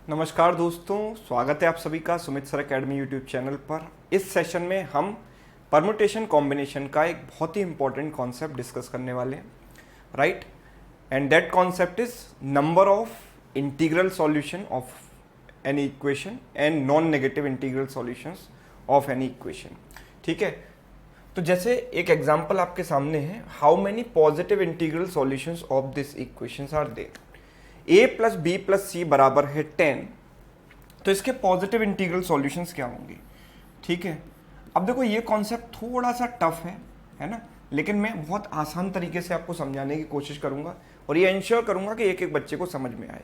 नमस्कार दोस्तों, स्वागत है आप सभी का Sumit sir academy YouTube channel पर। इस सेशन में हम परमुटेशन कॉम्बिनेशन का एक बहुत ही इंपॉर्टेंट कॉन्सेप्ट डिस्कस करने वाले हैं, right. And that concept is number of integral solution of any equation and non negative integral solutions of any equation. ठीक है, तो जैसे एक एग्जांपल आपके सामने है, how many positive integral solutions of this equations are there. a plus B plus c बराबर है 10, तो इसके पॉजिटिव इंटीग्रल सॉल्यूशंस क्या होंगे। ठीक है, अब देखो ये कॉन्सेप्ट थोड़ा सा टफ है ना, लेकिन मैं बहुत आसान तरीके से आपको समझाने की कोशिश करूंगा और ये इंश्योर करूंगा कि एक एक बच्चे को समझ में आए,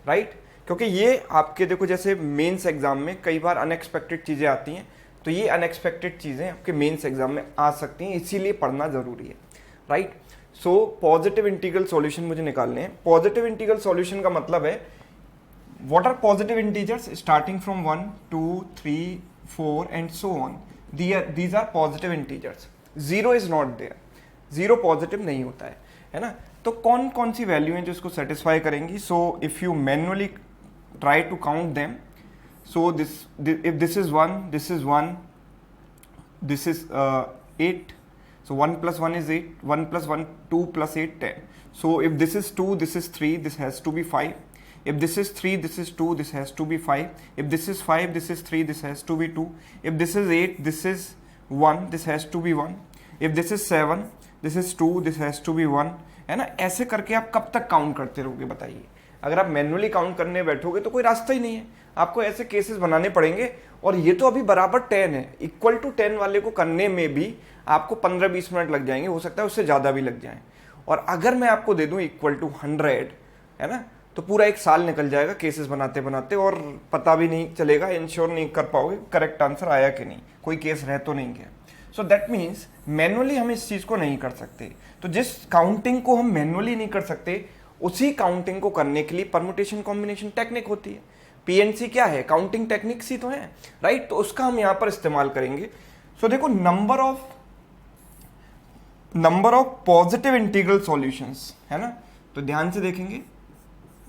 राइट। क्योंकि ये आपके देखो जैसे मेंस एग्जाम में कई बार अनएक्सपेक्टेड चीज़ें आती हैं, तो ये अनएक्सपेक्टेड चीज़ें आपके मेंस एग्जाम में आ सकती हैं, इसीलिए पढ़ना ज़रूरी है, right. So positive integral solution मुझे निकालने हैं। पॉजिटिव इंटीग्रल सॉल्यूशन का मतलब है what are positive integers starting from 1 2 3 4 and so on, these are positive integers. Zero is not there, zero positive नहीं होता है ना। तो कौन कौन सी वैल्यू हैं जो इसको सेटिस्फाई करेंगी। So if you manually try to count them, so if this is 1, this is 1, this is 8. So 1 plus 1 is 8, 1 plus 1, 2 plus 8, 10. So if this is 2, this is 3, this has to be 5. If this is 3, this is 2, this has to be 5. If this is 5, this is 3, this has to be 2. If this is 8, this is 1, this has to be 1. If this is 7, this is 2, this has to be 1. है ना, ऐसे करके आप कब तक count करते रहोगे बताइए। अगर आप मैनुअली काउंट करने बैठोगे तो कोई रास्ता ही नहीं है, आपको ऐसे केसेस बनाने पड़ेंगे। और ये तो अभी बराबर 10 है, इक्वल टू 10 वाले को करने में भी आपको 15-20 मिनट लग जाएंगे, हो सकता है उससे ज़्यादा भी लग जाए। और अगर मैं आपको दे दूं इक्वल टू 100, है ना, तो पूरा एक साल निकल जाएगा केसेस बनाते बनाते और पता भी नहीं चलेगा, इंश्योर नहीं कर पाओगे करेक्ट आंसर आया कि नहीं, कोई केस रह तो नहीं गया। सो दैट मीन्स मैनुअली हम इस चीज़ को नहीं कर सकते। तो जिस काउंटिंग को हम मैनुअली नहीं कर सकते, उसी काउंटिंग को करने के लिए परमुटेशन कॉम्बिनेशन टेक्निक होती है। पीएनसी क्या है, काउंटिंग टेक्निक्स ही तो है, राइट। तो उसका हम यहाँ पर इस्तेमाल करेंगे। सो देखो number of positive integral solutions, है ना, तो ध्यान से देखेंगे।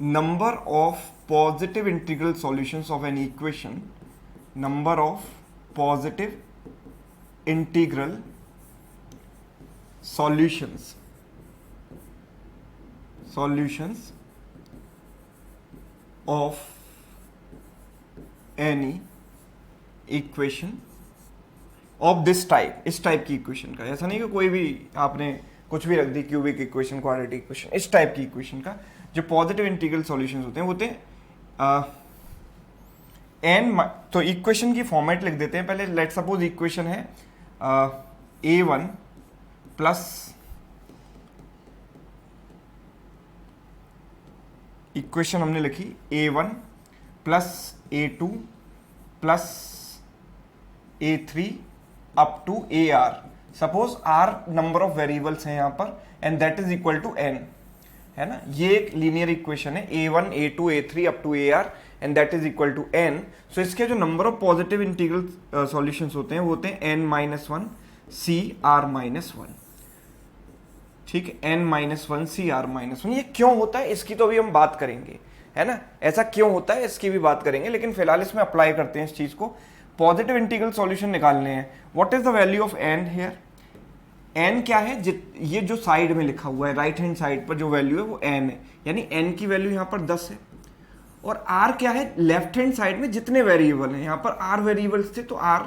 Number of positive integral solutions of an equation, number of positive integral solutions of any equation of this type, इस टाइप की इक्वेशन का, ऐसा नहीं कि कोई भी आपने कुछ भी रख दी, क्यूबिक इक्वेशन, क्वाड्रेटिक इक्वेशन, इस टाइप की इक्वेशन का जो पॉजिटिव इंटीग्रल सॉल्यूशंस होते हैं, एन। तो इक्वेशन की फॉर्मेट लिख देते हैं पहले। लेट सपोज इक्वेशन है a1 प्लस इक्वेशन हमने लिखी a1 plus a2 plus a3 up to ar। Suppose r number of variables हैं यहाँ पर and that is equal to n, है ना। ये एक लीनियर इक्वेशन है, a1 a2 a3 up to ar and that is equal to n। So इसके जो number of positive integral solutions होते हैं वो होते हैं n-1 cr-1। ठीक है, n-1 cr-1। ये क्यों होता है इसकी तो अभी हम बात करेंगे, है ना। ऐसा क्यों होता है इसकी भी बात करेंगे, लेकिन फिलहाल इसमें अप्लाई करते हैं इस चीज को। पॉजिटिव इंटीग्रल सॉल्यूशन निकालने हैं। What is the value of n here. n क्या है, ये जो साइड में लिखा हुआ है राइट हैंड साइड पर जो वैल्यू है वो n है, यानी n की वैल्यू यहाँ पर 10 है। और r क्या है, लेफ्ट हैंड साइड में जितने वेरिएबल हैं, यहाँ पर r वेरिएबल्स थे तो r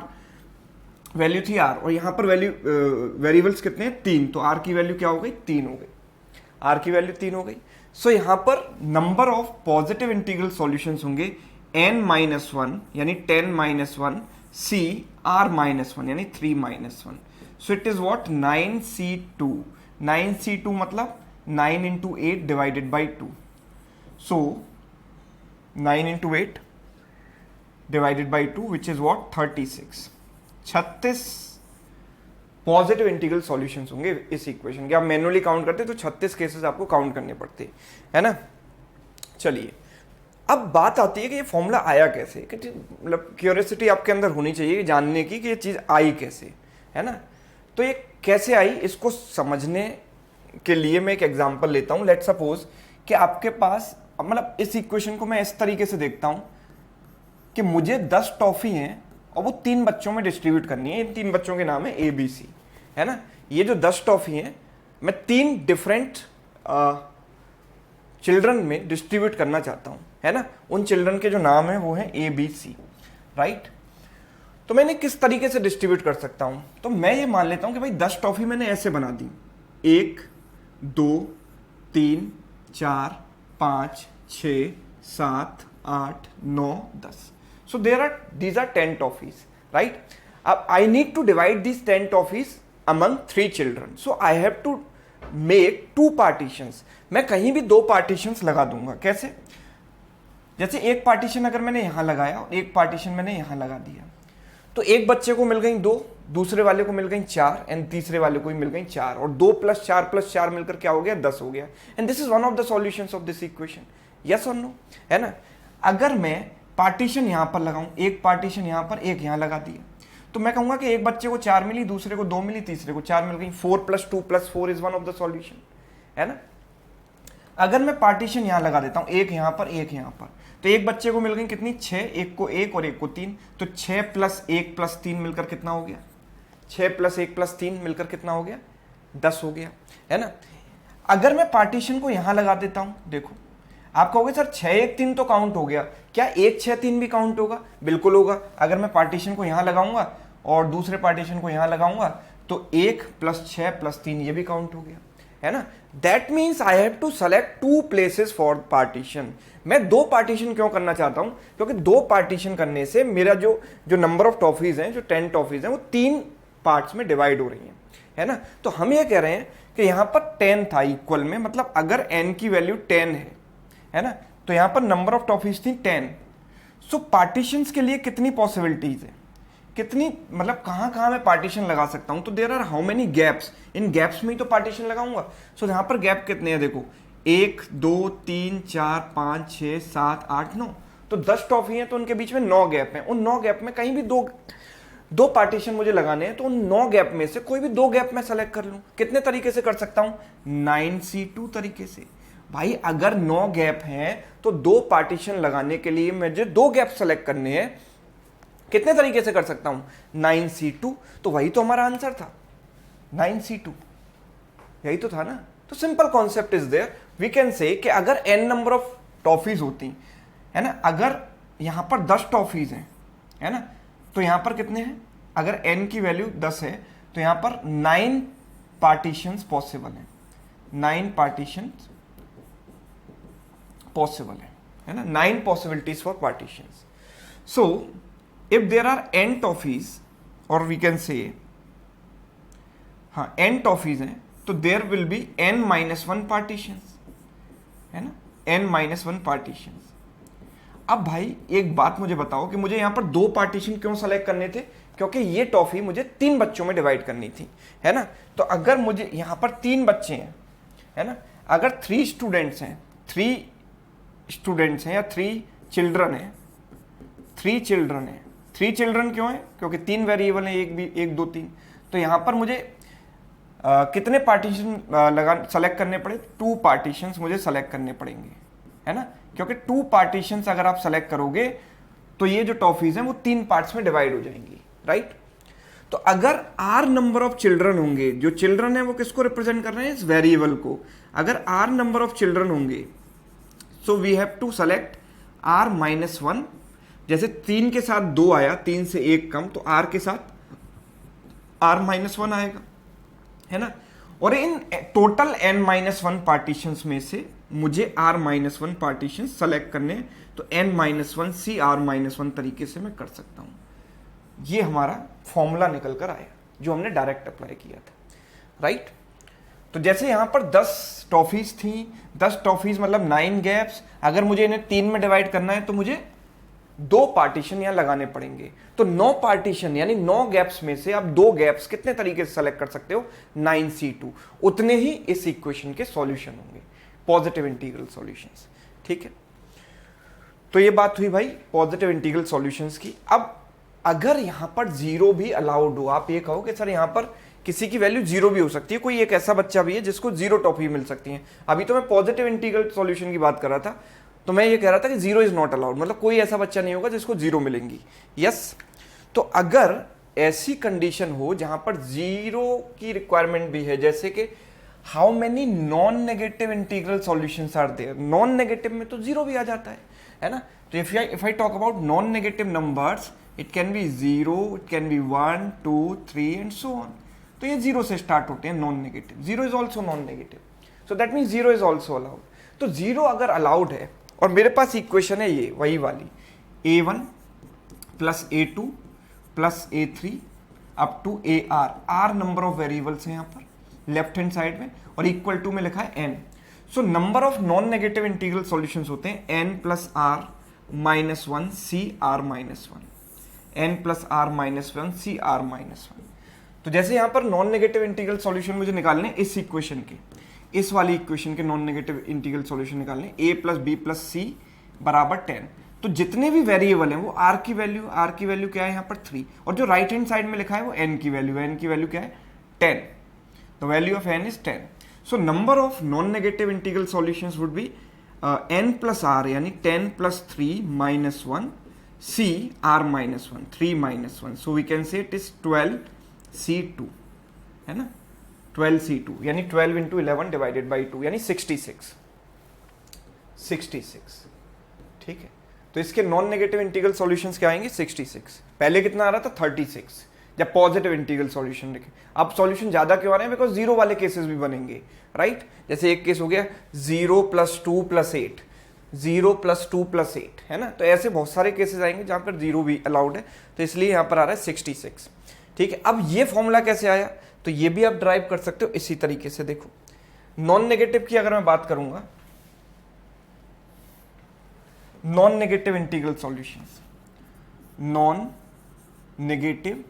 वैल्यू थी r, और यहाँ पर वेरिएबल्स कितने हैं, 3, तो r की वैल्यू क्या हो गई, 3 हो गई, r की वैल्यू 3 हो गई। सो यहाँ पर number of positive integral solutions होंगे n-1 यानी 10-1 cr-1 यानी 3-1। सो it is what 9c2। 9c2 मतलब 9 into 8 divided by 2। So 9 into 8 divided by 2 which is what 36। 36 positive integral solutions होंगे इस इक्वेशन के। आप मैनुअली काउंट करते तो 36 केसेस आपको काउंट करने पड़ते, है ना। चलिए अब बात आती है कि ये फॉर्मूला आया कैसे, मतलब क्यूरियोसिटी आपके अंदर होनी चाहिए जानने की कि ये चीज़ आई कैसे, है ना। तो ये कैसे आई इसको समझने के लिए मैं एक एग्जांपल लेता हूँ। लेट्स सपोज कि आपके पास मतलब इस इक्वेशन को मैं इस तरीके से देखता हूं कि मुझे 10 टॉफी हैं और वो 3 बच्चों में डिस्ट्रीब्यूट करनी है। इन 3 बच्चों के नाम है ए बी सी, है ना। ये जो 10 टॉफी हैं मैं 3 डिफरेंट चिल्ड्रन में डिस्ट्रीब्यूट करना चाहता हूं, है ना। उन चिल्ड्रन के जो नाम है वो है ए बी सी, राइट। तो मैंने किस तरीके से डिस्ट्रीब्यूट कर सकता हूं, तो मैं ये मान लेता हूं कि भाई 10 टॉफी मैंने ऐसे बना दी, 1 2 3 4 5 6 7 8 9 10। So these are 10 toffees, right? I need to divide these 10 toffees among 3 children. So I have to make 2 partitions. मैं कहीं भी 2 partitions लगा दूंगा। कैसे? जैसे एक पार्टीशन अगर मैंने यहां लगाया और एक पार्टीशन मैंने यहां लगा दिया, तो एक बच्चे को मिल गई 2, दूसरे वाले को मिल गई 4 एंड तीसरे वाले को भी मिल गई 4, और 2 + 4 + 4 मिलकर क्या हो गया, 10 हो गया। And this is one of the solutions of this equation, yes और नो, है ना। अगर मैं पार्टीशन यहां पर लगाऊं, एक पार्टीशन यहां पर, एक यहां लगा दिया, तो मैं कहूंगा कि एक बच्चे को 4 मिली, दूसरे को 2 मिली, तीसरे को 4 मिल गई। 4 + 2 + 4 is one of the solution, है ना। अगर मैं पार्टीशन यहां लगा देता हूं, एक यहां पर, एक यहां पर, तो एक बच्चे को मिल गई कितनी, 6, एक को 1 और एक को 3, तो 6 + 1 + 3 मिलकर कितना हो गया, 6 + 1 + 3 मिलकर कितना हो गया, 10 हो गया, है ना। अगर मैं पार्टीशन को यहां लगा देता हूं, देखो आप कहोगे सर 6 1 3 तो काउंट हो गया, क्या 1 6 3 भी काउंट होगा? बिल्कुल होगा। अगर मैं पार्टीशन को यहां लगाऊंगा और दूसरे पार्टीशन को यहां लगाऊंगा, तो 1 + 6 + 3 ये भी काउंट हो गया, है ना। That means I have to select 2 places for partition. मैं 2 पार्टीशन क्यों करना चाहता हूं, क्योंकि 2 पार्टीशन करने से मेरा जो नंबर ऑफ टॉफीज हैं, जो 10 टॉफीज हैं, वो 3 पार्ट्स में डिवाइड हो रही हैं, है ना। तो हम ये कह रहे हैं कि यहां पर 10 था इक्वल में, मतलब अगर n की वैल्यू 10 है ना, तो यहां पर नंबर ऑफ टॉफीज थी 10। सो पार्टीशंस के लिए कितनी पॉसिबिलिटीज है, कितनी, मतलब कहां मैं पार्टीशन लगा सकता हूं, तो there are how many gaps, इन गैप्स में ही तो पार्टीशन लगाऊंगा। सो यहां पर गैप कितने हैं, देखो 1 2 3 4 5 6 7 8 9, तो 10 टॉफी हैं, तो उनके बीच में 9 गैप हैं। उन 9 गैप में कहीं भी दो पार्टीशन मुझे लगाने हैं, तो उन 9 गैप में से कोई भी 2 गैप मैं सेलेक्ट कर लूं। कितने तरीके से कर सकता हूं, 9C2 तरीके से। भाई अगर 9 गैप हैं तो 2 पार्टीशन लगाने के लिए मुझे 2 गैप सेलेक्ट करने हैं। कितने तरीके से कर सकता हूं, 9C2, तो वही तो हमारा आंसर था, 9C2, यही तो था ना। तो simple concept is there, we can say कि अगर n नंबर ऑफ टॉफीज होती है ना, अगर यहां पर 10 टॉफीज हैं, है ना, तो यहां पर कितने हैं, अगर n की वैल्यू 10 है, तो यहां पर 9 पार्टीशंस पॉसिबल हैं, 9 पार्टीशंस पॉसिबल है ना, 9 possibilities for partitions. So if there are n toffees, or we can say हाँ n toffees हैं, तो there will be n - 1 partitions, है ना, n - 1 partitions। अब भाई एक बात मुझे बताओ कि मुझे यहाँ पर 2 पार्टीशन क्यों सेलेक्ट करने थे, क्योंकि ये टॉफी मुझे 3 बच्चों में डिवाइड करनी थी, है ना। तो अगर मुझे यहाँ पर 3 बच्चे हैं, है ना, अगर 3 स्टूडेंट्स हैं, 3 स्टूडेंट्स हैं या 3 चिल्ड्रन हैं, 3 चिल्ड्रन हैं, 3 चिल्ड्रन क्यों है, क्योंकि 3 वेरिएबल है, 1 2 3, तो यहां पर मुझे कितने पार्टीशन सेलेक्ट करने पड़े, 2 पार्टीशंस मुझे सेलेक्ट करने पड़ेंगे, है ना, क्योंकि 2 पार्टीशंस अगर आप सेलेक्ट करोगे तो ये जो टॉफीज हैं वो 3 पार्ट्स में डिवाइड हो जाएंगी, राइट। तो अगर r नंबर ऑफ चिल्ड्रन होंगे, जो चिल्ड्रन है वो किसको रिप्रेजेंट कर रहे हैं, इस वेरिएबल को, अगर r नंबर ऑफ चिल्ड्रन होंगे, so we have to select r - 1। जैसे 3 के साथ 2 आया, 3 से 1 कम, तो r के साथ r - 1 आएगा, है ना। और इन टोटल n - 1 पार्टीशंस में से मुझे r - 1 पार्टीशन सेलेक्ट करने, तो n - 1 C r - 1 तरीके से मैं कर सकता हूं। ये हमारा फॉर्मूला निकल कर आया जो हमने डायरेक्ट अप्लाई किया था, राइट। तो जैसे यहां पर 10 टॉफीज थी, 10 टॉफीज मतलब 9 गैप्स, अगर मुझे इन्हें 3 में डिवाइड करना है तो मुझे 2 पार्टीशन यहां लगाने पड़ेंगे। तो 9 पार्टीशन यानी 9 गैप्स में से आप 2 गैप्स कितने तरीके से सेलेक्ट कर सकते हो, 9C2, उतने ही इस इक्वेशन के सॉल्यूशन होंगे, पॉजिटिव इंटीग्रल सॉल्यूशंस, ठीक है। तो ये बात हुई भाई पॉजिटिव इंटीग्रल सॉल्यूशंस की। अब अगर यहां पर 0 भी अलाउड हो, आप ये कहो कि सर यहां पर किसी की वैल्यू 0 भी हो सकती है, कोई एक ऐसा बच्चा भी है जिसको 0 टॉफी मिल सकती है। अभी तो मैं पॉजिटिव इंटीग्रल सॉल्यूशन की बात कर रहा था, तो मैं ये कह रहा था कि जीरो इज नॉट अलाउड, मतलब कोई ऐसा बच्चा नहीं होगा जिसको जीरो मिलेंगी। यस, तो अगर ऐसी कंडीशन हो जहां पर जीरो की रिक्वायरमेंट भी है, जैसे कि how many non negative integral solutions are there, non negative में तो जीरो भी आ जाता है ना। तो if I talk about non negative numbers, it can be 0, it can be 1, 2, 3 and so on. तो ये जीरो से स्टार्ट होते हैं non negative, zero is also non negative, so that means zero is also allowed. तो zero अगर allowed है और मेरे पास इक्वेशन है ये वही वाली, a1 plus a2 plus a3 up to r number of variables हैं यहाँ पर लेफ्ट हैंड साइड में, और इक्वल टू में लिखा है n। So number of non negative integral solutions होते हैं n plus are minus one c are minus one, n plus are minus one c are minus one. तो जैसे यहाँ पर नॉन नेगेटिव इंटीग्रल सॉल्यूशन मुझे निकालने इस इक्वेशन के, इस वाली इक्वेशन के नॉन नेगेटिव इंटीग्रल सॉल्यूशन निकालने, a plus B plus c बराबर 10। तो जितने भी वेरिएबल हैं वो r की वैल्यू क्या है यहाँ पर 3, और जो राइट हैंड साइड में लिखा है वो n की वैल्यू क्या है 10। The value of n is 10। So number of non negative integral solutions would be n plus r, यानी 10 plus 3 minus 1 c r minus 1, 3 minus 1, so we can say it is 12c2, है ना, 12c2 यानी 12 into 11 divided by 2 यानी 66। ठीक है, तो इसके non negative integral solutions क्या आएंगे 66। पहले कितना आ रहा था 36 जब पॉजिटिव इंटीग्रल सॉल्यूशन लिखे। अब सॉल्यूशन ज्यादा क्यों आ रहे हैं, बिकॉज जीरो वाले केसेस भी बनेंगे, राइट। जैसे एक केस हो गया 0 प्लस 2 प्लस 8, 0 प्लस 2 प्लस 8, है ना। तो ऐसे बहुत सारे केसेस आएंगे जहां पर जीरो भी अलाउड है, तो इसलिए यहां पर आ रहा है 66। ठीक है, अब ये फॉर्मूला कैसे आया, तो ये भी आप ड्राइव कर सकते हो इसी तरीके से। देखो नॉन नेगेटिव की अगर मैं बात करूंगा, non negative integral solutions, non negative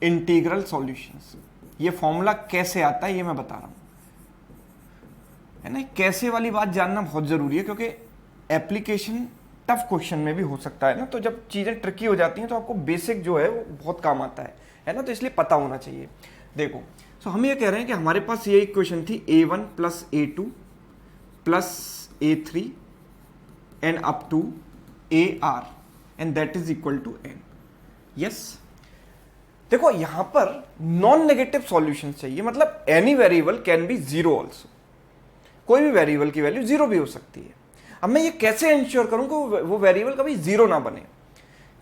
integral solutions, ये फॉर्मूला कैसे आता है ये मैं बता रहा हूं, है ना। कैसे वाली बात जानना बहुत जरूरी है, क्योंकि एप्लीकेशन टफ क्वेश्चन में भी हो सकता है ना। तो जब चीजें ट्रिकी हो जाती हैं तो आपको बेसिक जो है वो बहुत काम आता है ना, तो इसलिए पता होना चाहिए। देखो सो हम ये कह रहे हैं कि हमारे पास ये इक्वेशन थी a1 plus a2 plus a3 and up to ar and that is equal to n। Yes, देखो यहां पर नॉन नेगेटिव सॉल्यूशन चाहिए, मतलब any variable can be zero also, कोई भी वेरिएबल की वैल्यू जीरो भी हो सकती है। अब मैं ये कैसे इंश्योर करूं कि वो वेरिएबल कभी जीरो ना बने,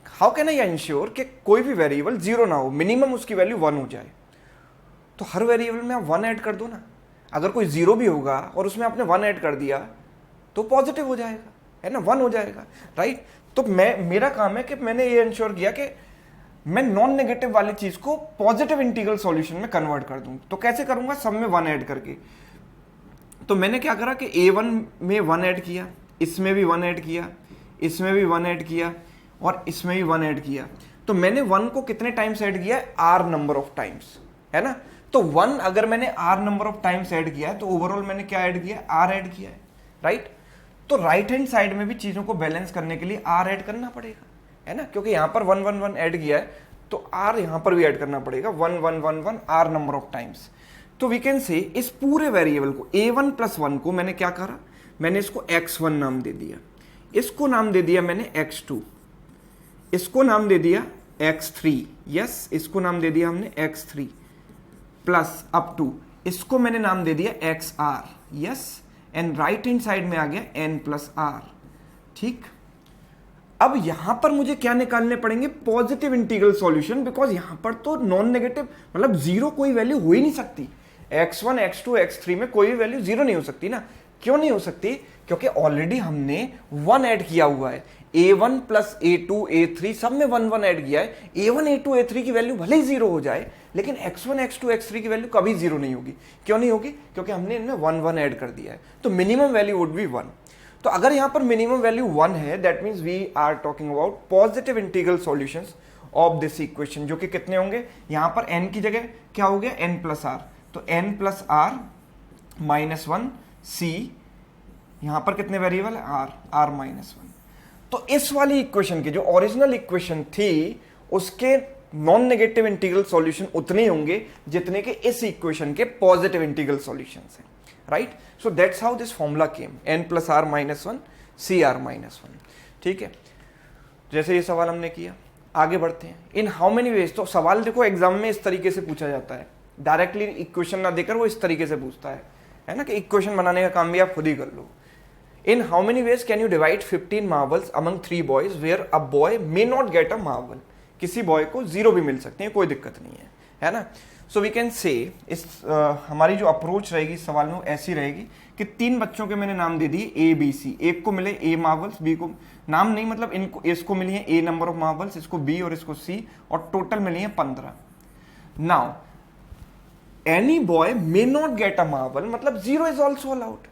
हाउ कैन आई इंश्योर कि कोई भी वेरिएबल जीरो ना हो, मिनिमम उसकी वैल्यू 1 हो जाए। तो हर वेरिएबल में आप 1 ऐड कर दो ना, अगर कोई जीरो भी होगा और उसमें आपने 1 ऐड कर दिया तो पॉजिटिव हो जाएगा, है ना, 1 हो जाएगा, राइट। तो मेरा काम है कि मैंने ये इंश्योर किया कि मैं नॉन नेगेटिव वाली चीज को पॉजिटिव इंटीग्रल सॉल्यूशन में कन्वर्ट कर दूं। तो कैसे करूंगा, सब में 1 ऐड करके। तो मैंने क्या करा कि a1 में 1 ऐड किया, इसमें भी 1 ऐड किया, इसमें भी 1 ऐड किया, और इसमें भी 1 ऐड किया। तो मैंने 1 को कितने टाइम्स ऐड किया है, r नंबर ऑफ टाइम्स, है ना। तो 1 अगर मैंने r number of times add किया है तो ओवरऑल मैंने क्या ऐड किया है, r ऐड किया है, राइट। तो राइट हैंड साइड में भी चीजों को बैलेंस करने के लिए r ऐड करना पड़ेगा, है ना, क्योंकि यहां पर 1 1 1 ऐड किया है तो r यहां पर भी ऐड करना पड़ेगा 1 1 1 1 r नंबर ऑफ टाइम्स। तो वी कैन से इस पूरे वेरिएबल को a1 प्लस 1 को मैंने क्या करा, मैंने इसको x1 नाम दे दिया, इसको नाम दे दिया मैंने x2, इसको नाम दे दिया x3, यस, इसको नाम दे दिया हमने x3 प्लस अप टू, इसको मैंने नाम दे दिया xr, yes, and right hand side में आ गया n प्लस r। ठीक, अब यहां पर मुझे क्या निकालने पड़ेंगे, पॉजिटिव इंटीग्रल सॉल्यूशन, बिकॉज यहां पर तो नॉन नेगेटिव मतलब जीरो कोई वैल्यू हो ही नहीं सकती। x1 x2 x3 में कोई भी वैल्यू जीरो नहीं हो सकती ना। क्यों नहीं हो सकती, क्योंकि ऑलरेडी हमने 1 ऐड किया हुआ है, a1 प्लस a2 a3 सब में 1 1 ऐड किया है। a1 a2 a3 की वैल्यू भले ही जीरो हो जाए, लेकिन x1 x2 x3 की वैल्यू कभी जीरो नहीं होगी। क्यों नहीं होगी, क्योंकि हमने इनमें 1 1 ऐड कर दिया है, तो मिनिमम वैल्यू वुड बी 1। तो अगर यहां पर मिनिमम वैल्यू 1 है, that means we are talking about positive integral solutions of this equation, जो कि कितने होंगे, यहां पर n की जगह क्या हो गया, n प्लस r, तो n plus r minus 1 c, यहां पर कितने वेरिएबल है, r माइनस 1। तो इस वाली इक्वेशन की जो ओरिजिनल इक्वेशन थी उसके नॉन नेगेटिव इंटीग्रल सॉल्यूशन उतने होंगे जितने के इस इक्वेशन के पॉजिटिव इंटीग्रल सॉल्यूशंस हैं, right? So that's how this formula came, n plus are minus one c are minus one. ठीक है, जैसे ये सवाल हमने किया, आगे बढ़ते हैं। इन हाउ मेनी वेज, तो सवाल देखो एग्जाम में इस तरीके से पूछा जाता है, डायरेक्टली इक्वेशन ना देकर वो इस तरीके से पूछता है ना, कि इक्वेशन बनाने का काम भी आप खुद ही कर लो। In how many ways can you divide 15 marbles among 3 boys where a boy may not get a marble, किसी बॉय को 0 भी मिल सकते हैं, कोई दिक्कत नहीं है ना। सो वी कैन से इस हमारी जो अप्रोच रहेगी इस सवाल में वो ऐसी रहेगी कि 3 बच्चों के मैंने नाम दे दिए ए बी सी, एक को मिले ए मार्बल्स, बी को नाम नहीं, मतलब इनको, इसको मिली है ए नंबर ऑफ मार्बल्स, इसको बी और इसको सी, और टोटल मिली है 15। Now any boy may not get a marble, मतलब 0 is also allowed,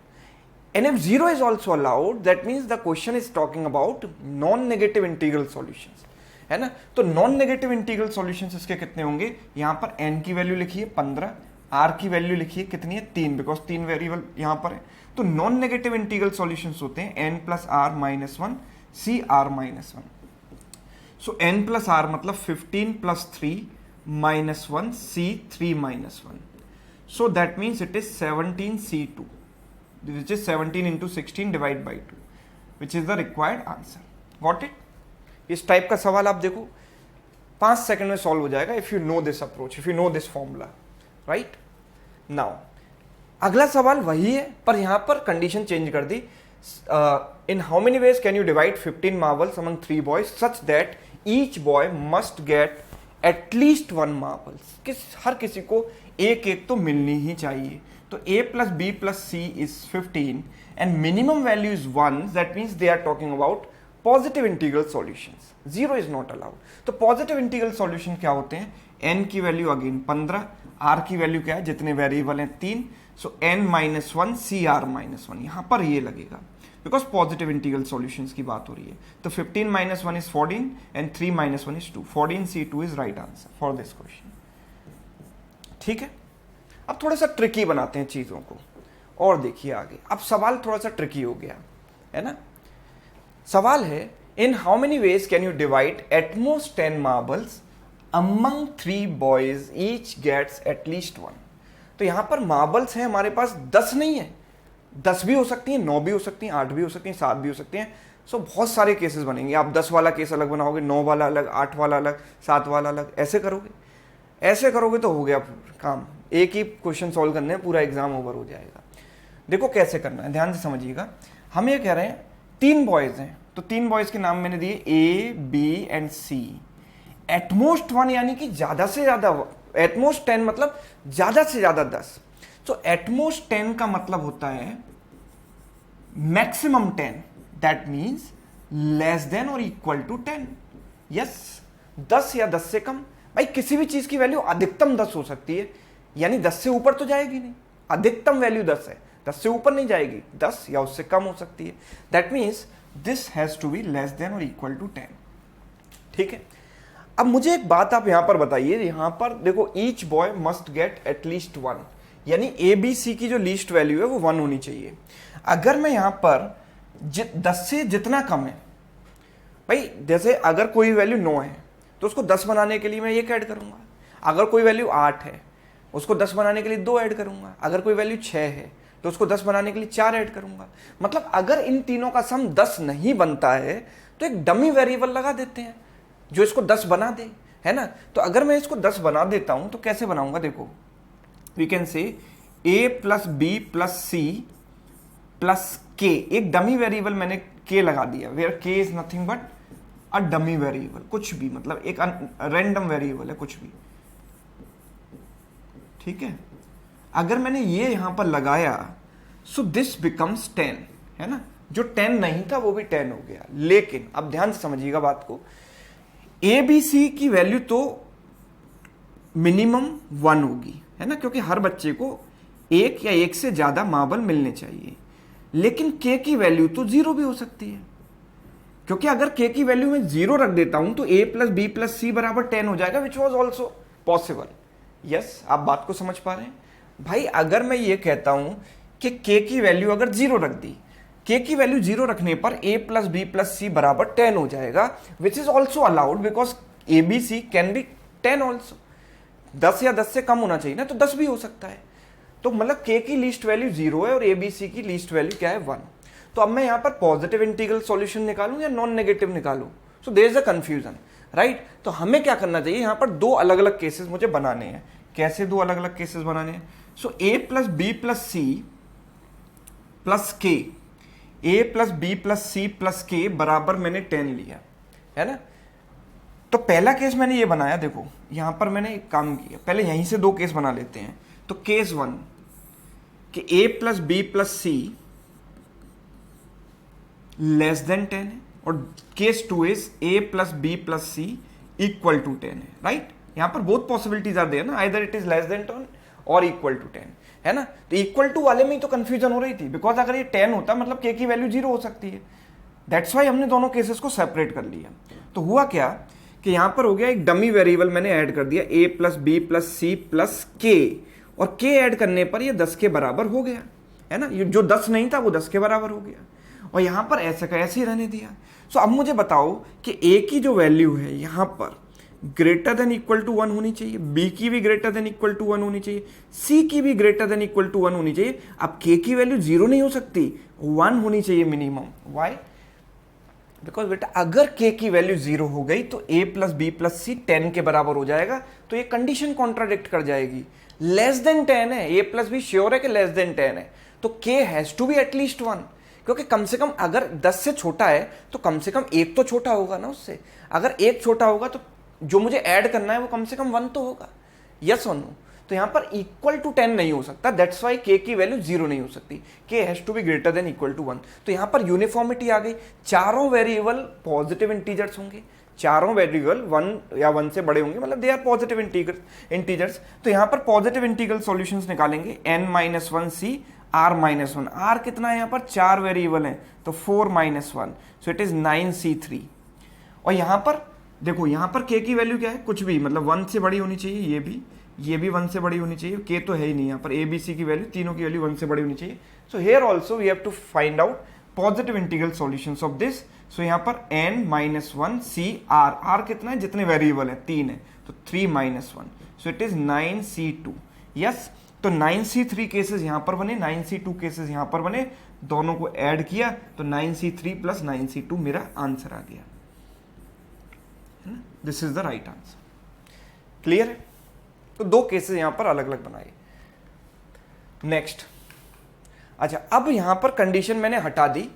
and if 0 is also allowed, that means the question is talking about non-negative integral solutions, है ना। तो non negative integral solutions इसके कितने होंगे, यहाँ पर n की वैल्यू लिखिए 15, r की वैल्यू लिखिए कितनी है 3, बिकॉज 3 वेरिएबल यहाँ पर है। तो नॉन नेगेटिव इंटीग्रल सॉल्यूशंस होते हैं n plus are minus one c are minus one. So n plus are मतलब 15 plus 3 minus one c 3 minus one, so that means it is 17c2, which is 17 into 16 divided by 2, which is the required answer. Got it? इस type का सवाल आप देखो 5 second में solve हो जाएगा, if you know this approach, if you know this formula, right? Now अगला सवाल वही है, पर यहां पर कंडीशन चेंज कर दी। In how many ways can you divide 15 marbles among 3 boys such that each boy must get at least 1 marbles, हर किसी को एक एक तो मिलनी ही चाहिए। तो a plus B plus c is 15 and minimum value is 1, that means they are talking about positive integral solutions, 0 is not allowed. तो पॉजिटिव इंटीग्रल सॉल्यूशन क्या होते हैं, n की वैल्यू अगेन 15, r की वैल्यू क्या है, जितने वेरिएबल हैं 3, so n minus one c are minus one, यहां पर ये लगेगा बिकॉज पॉजिटिव इंटीग्रल सॉल्यूशंस की बात हो रही है। तो 15 minus one is 14 and 3 minus one is 2, 14c2 is right answer for this question. ठीक है, अब थोड़ा सा ट्रिकी बनाते हैं चीजों को, और देखिए आगे। अब सवाल थोड़ा सा ट्रिकी हो गया है ना। सवाल है in how many ways can you divide at most 10 marbles among 3 boys each gets at least 1। तो यहां पर मार्बल्स हैं हमारे पास 10 नहीं है, 10 भी हो सकती हैं, 9 भी हो सकती हैं, 8 भी हो सकती हैं, 7 भी हो सकती हैं। सो बहुत सारे केसेस बनेंगे। आप 10 वाला केस अलग बनाओगे, 9 वाला अलग, 8 वाला अलग, 7 वाला अलग, ऐसे करोगे तो हो गया काम, एक ही क्वेश्चन सॉल्व करने में पूरा एग्जाम ओवर हो जाएगा। देखो कैसे करना है, ध्यान से समझिएगा। हम ये कह रहे हैं 3 बॉयज हैं, तो 3 बॉयज के नाम मैंने दिए a b and c. At most 1 यानी कि ज्यादा से ज्यादा, एटमोस्ट 10 मतलब ज्यादा से ज्यादा 10। तो एटमोस्ट 10 का मतलब होता है maximum 10, that means less than और इक्वल टू 10। यस, 10 या 10 से कम। भाई किसी भी चीज की वैल्यू अधिकतम 10 हो सकती है, यानी 10 से ऊपर तो जाएगी नहीं, अधिकतम वैल्यू 10 है, 10 से ऊपर नहीं जाएगी, 10 या उससे कम हो सकती है। That means this has to be less than और इक्वल टू 10। ठीक है, अब मुझे एक बात आप यहां पर बताइए, यहां पर देखो each boy must get at least 1, यानी ए बी सी की जो लीस्ट वैल्यू है वो 1 होनी चाहिए। अगर मैं यहां पर 10 से जितना कम है, भाई जैसे अगर कोई वैल्यू 9 है तो उसको 10 बनाने के लिए मैं एक ऐड करूंगा, अगर कोई वैल्यू 8 है उसको 10 बनाने के लिए 2 ऐड करूंगा, अगर कोई वैल्यू 6 है तो उसको 10 बनाने के लिए 4 ऐड करूंगा। मतलब अगर इन तीनों का सम 10 नहीं बनता है तो एक डमी वेरिएबल लगा देते हैं जो इसको 10 बना दे, है ना। तो अगर मैं इसको 10 बना देता हूं तो कैसे बनाऊंगा, देखो we can say a plus B plus C plus k, एक डमी वेरिएबल मैंने k लगा दिया, where k is nothing but a dummy variable, कुछ भी, मतलब एक रैंडम वेरिएबल है, कुछ भी। ठीक है, अगर मैंने ये यहां पर लगाया सो दिस बिकम्स 10, है ना। जो 10 नहीं था वो भी 10 हो गया। लेकिन अब ध्यान से समझिएगा बात को, ए बी सी की वैल्यू तो मिनिमम 1 होगी, है ना, क्योंकि हर बच्चे को एक या एक से ज्यादा मार्बल मिलने चाहिए। लेकिन के की वैल्यू तो 0 भी हो सकती है, क्योंकि अगर के की वैल्यू में 0 रख देता हूं तो a plus B plus c बराबर 10 हो जाएगा, which was also possible. Yes, आप बात को समझ पा रहे हैं भाई। अगर मैं ये कहता हूं कि k की वैल्यू अगर 0 रख दी, k की वैल्यू 0 रखने पर a plus B plus c बराबर 10 हो जाएगा, which is also allowed because a B c can be 10 also. 10 या 10 से कम होना चाहिए ना, तो 10 भी हो सकता है। तो मतलब k की लीस्ट वैल्यू 0 है और ABC की लीस्ट वैल्यू क्या है 1। तो अब मैं यहाँ पर पॉजिटिव इंटीग्रल सॉल्यूशन निकालूं या नॉन नेगेटिव निकालूं, so there is a confusion, right. तो हमें क्या करना चाहिए, यहाँ पर दो अलग अलग केसेस मुझे बनाने हैं। कैसे दो अलग अलग केसेस बनाने हैं? So a plus B plus C plus k, a plus B plus C plus k बराबर मैंने 10 लिया, है ना। तो पहला केस मैंने ये बनाया, देखो यहां पर मैंने एक काम किया, पहले यहीं से दो केस बना लेते हैं। तो केस 1 कि a plus B plus c less than 10 है, और case 2 is a plus B plus c equal to 10 है, राइट। यहां पर बोथ पॉसिबिलिटीज आर देयर ना, either it is less than 10 और इक्वल टू 10, है ना। तो इक्वल टू वाले में ही तो कंफ्यूजन हो रही थी, बिकॉज अगर ये 10 होता मतलब k की वैल्यू 0 हो सकती है। दैट्स वाई हमने दोनों केसेस को सेपरेट कर लिया। तो हुआ क्या कि यहां पर हो गया एक डमी वेरिएबल मैंने ऐड कर दिया, a plus B plus C plus k, और k ऐड करने पर ये 10 के बराबर हो गया, है ना। ये जो 10 नहीं था वो 10 के बराबर हो गया, और यहां पर ऐसा का ऐसे ही रहने दिया। सो अब मुझे बताओ कि a की जो वैल्यू है यहां पर ग्रेटर देन इक्वल टू 1 होनी चाहिए, b की भी ग्रेटर देन इक्वल टू 1 होनी चाहिए, c की भी ग्रेटर देन इक्वल टू 1 होनी चाहिए। अब k की वैल्यू 0 नहीं हो सकती, 1 होनी चाहिए मिनिमम। वाई? बिकॉज बेटा अगर k की वैल्यू 0 हो गई तो a प्लस बी प्लस सी 10 के बराबर हो जाएगा, तो ये कंडीशन कॉन्ट्राडिक्ट कर जाएगी। लेस देन 10 है, a प्लस बी श्योर है कि लेस देन 10 है, तो k has to be at least 1, क्योंकि कम से कम अगर 10 से छोटा है तो कम से कम एक तो छोटा होगा ना उससे। अगर एक छोटा होगा तो जो मुझे ऐड करना है वो कम से कम 1 तो होगा, यस और नो। तो यहां पर इक्वल टू 10 नहीं हो सकता, दैट्स वाई k की वैल्यू 0 नहीं हो सकती, k has to be greater than equal to 1। तो यहां पर यूनिफॉर्मिटी आ गई, चारों वेरिएबल पॉजिटिव इंटीजर्स होंगे, चारों वेरिएबल 1 या 1 से बड़े होंगे, मतलब दे आर पॉजिटिव इंटीजर्स। तो यहां पर पॉजिटिव इंटीग्रल सॉल्यूशंस निकालेंगे, n-1 c r-1, r कितना है यहाँ पर, 4 वेरिएबल हैं, तो 4-1, सो इट इज 9c3। और यहां पर देखो, यहां पर k की वैल्यू क्या है, कुछ भी, मतलब 1 से बड़ी होनी चाहिए, ये भी 1 से बड़ी होनी चाहिए, k तो है ही नहीं यहाँ पर, a b c की वैल्यू, तीनों की वैल्यू 1 से बड़ी होनी चाहिए। So here also we have to find out positive integral solutions of this. So यहाँ पर n-1 c r, r कितना है, जितने वेरिएबल है 3 है, तो 3-1, सो इट इज 9c2। यस, तो 9c3 केसेस यहां पर बने, 9c2 केसेस यहां पर बने, दोनों को ऐड किया तो 9c3 प्लस 9c2 मेरा आंसर आ गया, है ना। This is the right answer. Clear है? तो दो केसेस यहां पर अलग अलग बनाए। नेक्स्ट, अच्छा अब यहां पर कंडीशन मैंने हटा दी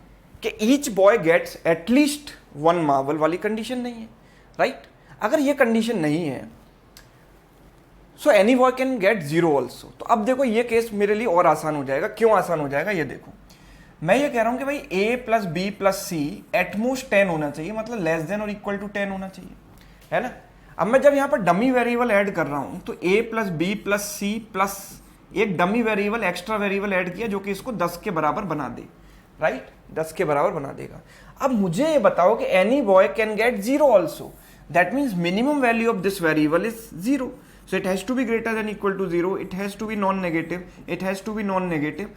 कि each boy gets at least 1 marble वाली कंडीशन नहीं है, राइट। अगर ये कंडीशन नहीं है so any boy can get 0 also. तो अब देखो ये केस मेरे लिए और आसान हो जाएगा। क्यों आसान हो जाएगा ये देखो, मैं ये कह रहा हूं कि भाई a plus B plus C at most 10 होना चाहिए, मतलब लेस देन और इक्वल टू 10 होना चाहिए, है ना। अब मैं जब यहां पर डमी वेरिएबल ऐड कर रहा हूं तो a plus B plus C plus एक dummy variable, extra variable add किया जो कि इसको 10 के बराबर बना दे, राइट, 10 के बराबर बना देगा। अब मुझे ये बताओ कि any boy can get 0 also, that means minimum value of this variable is 0, so it has to be greater than equal to 0, it has to be non-negative, it has to be non-negative,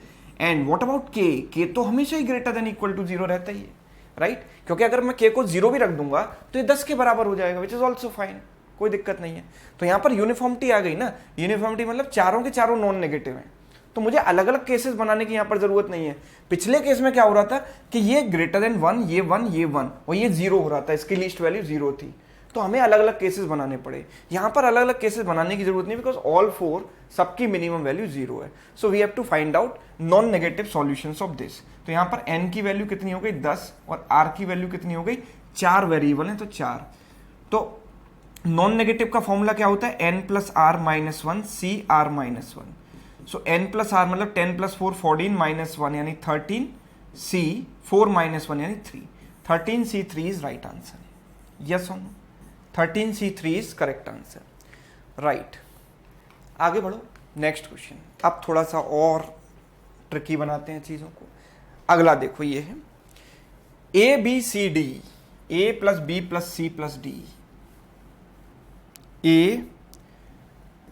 and what about k? k तो हमेशा ही greater than equal to 0 रहता ही है, right, क्योंकि अगर मैं k को 0 भी रख दूंगा तो ये 10 के बराबर हो जाएगा, which is also fine, कोई दिक्कत नहीं है। तो यहाँ पर यूनिफॉर्मिटी आ गई ना, यूनिफॉर्मिटी मतलब चारों के चारों नॉन नेगेटिव हैं, तो मुझे अलग अलग केसेस बनाने की यहाँ पर जरूरत नहीं है। पिछले केस में क्या हो रहा था कि ये ग्रेटर देन 1, ये 1, ये 1 और ये 0 हो रहा था, इसकी लीस्ट वैल्यू 0 थी, तो हमें अलग अलग केसेस बनाने पड़े। यहाँ पर अलग अलग केसेस बनाने की जरूरत नहीं, बिकॉज ऑल 4 सबकी मिनिमम वैल्यू 0 है। So we have to find out non negative solutions of this. तो यहाँ पर n की वैल्यू कितनी हो गई 10 और r की वैल्यू कितनी हो गई, 4 वेरिएबल है तो 4। तो नॉन नेगेटिव का फॉर्मूला क्या होता है, n plus are minus 1 C are minus 1। So n plus are मतलब 10 प्लस 4 14 माइनस 1 यानी 13 c 4 माइनस 1 यानी 3। 13c3 is right answer, yes और no. 13c3 is correct answer, right. आगे बढ़ो, नेक्स्ट क्वेश्चन। अब थोड़ा सा और ट्रिकी बनाते हैं चीजों को। अगला देखो, ये है A B C D, A plus B plus C plus D, A